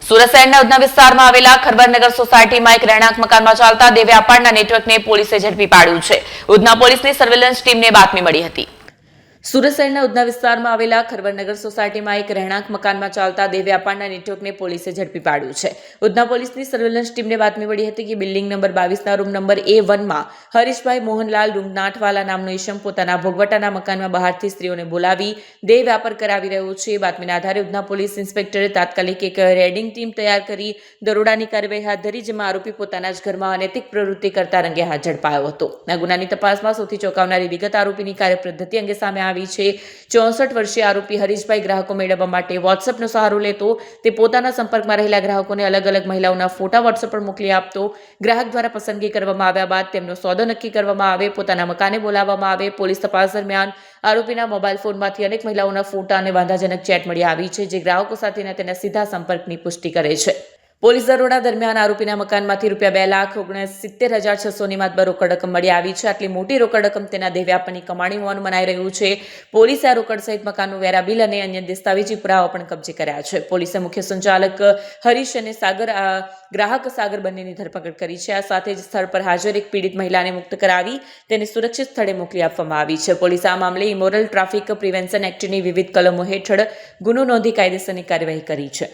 સુરત શહેરના ઉધના વિસ્તારમાં આવેલા ખરબરનગર સોસાયટીમાં એક રહેણાંક મકાનમાં ચાલતા દેહ વ્યાપારના નેટવર્કને પોલીસે ઝડપી પાડ્યું છે. ઉધના પોલીસની સર્વેલન્સ ટીમને બાતમી મળી હતી. સુરત શહેરના ઉધના વિસ્તારમાં આવેલા ખરબરનગર સોસાયટીમાં એક રહેણાંક મકાનમાં ચાલતા દેહ વ્યાપારના નેટવર્કને પોલીસે ઝડપી પાડ્યું છે. ઉધના પોલીસની સર્વેલન્સ ટીમને બાતમી મળી હતી કે બિલ્ડિંગ નંબર 22ના રૂમ નંબર A1 માં હરીશભાઈ મોહનલાલ રૂંગનાથવાલા નામનો ઈસમ પોતાના ભોગવટાના મકાનમાં બહારથી સ્ત્રીઓને બોલાવી દેહ વ્યાપાર કરાવી રહ્યો છે. બાતમીના આધારે ઉધના પોલીસ ઇન્સ્પેક્ટરે તાત્કાલિક એક રેડિંગ ટીમ તૈયાર કરી દરોડાની કાર્યવાહી હાથ ધરી, જેમાં આરોપી પોતાના જ ઘરમાં અનૈતિક પ્રવૃત્તિ કરતા રંગે હાથ ઝડપાયો હતો. આ ગુનાની તપાસમાં સૌથી ચોંકાવનારી વિગત આરોપીની કાર્યપદ્ધતિ અંગે સામે આવી છે. 64 વર્ષીય આરોપી હરીશભાઈ ગ્રાહકો મેળવવા માટે વોટ્સએપનો સહારો લેતો. તે પોતાના સંપર્કમાં રહેલા ગ્રાહકોને અલગ અલગ મહિલાઓના ફોટા વોટ્સએપ પર મોકલી આપતો. ગ્રાહક દ્વારા પસંદગી કરવામાં આવ્યા બાદ તેમનો સોદો નક્કી કરવામાં આવે, પોતાના મકાને બોલાવવામાં આવે. પોલીસ તપાસ દરમિયાન આરોપીના મોબાઈલ ફોનમાંથી અનેક મહિલાઓના ફોટા અને વાંધાજનક ચેટ મળી આવી છે, જે ગ્રાહકો સાથેના તેના સીધા સંપર્કની પુષ્ટિ કરે છે. પોલીસ દરોડા દરમિયાન આરોપીના મકાનમાંથી ₹2,69,600ની માતબર રોકડ રકમ મળી આવી છે. આટલી મોટી રોકડ રકમ તેના દેહ વ્યાપારની કમાણી હોવાનું મનાઈ રહ્યું છે. પોલીસે આ રોકડ સહિત મકાનનું વેરા બિલ અને અન્ય દસ્તાવેજી પુરાવા પણ કબજે કર્યા છે. પોલીસે મુખ્ય સંચાલક હરીશ અને ગ્રાહક સાગર બંનેની ધરપકડ કરી છે. આ સાથે જ સ્થળ પર હાજર એક પીડિત મહિલાને મુક્ત કરાવી તેને સુરક્ષિત સ્થળે મોકલી આપવામાં આવી છે. પોલીસે આ મામલે ઇમોરલ ટ્રાફિક પ્રિવેન્શન એક્ટની વિવિધ કલમો હેઠળ ગુનો નોંધી કાયદેસરની કાર્યવાહી કરી છે.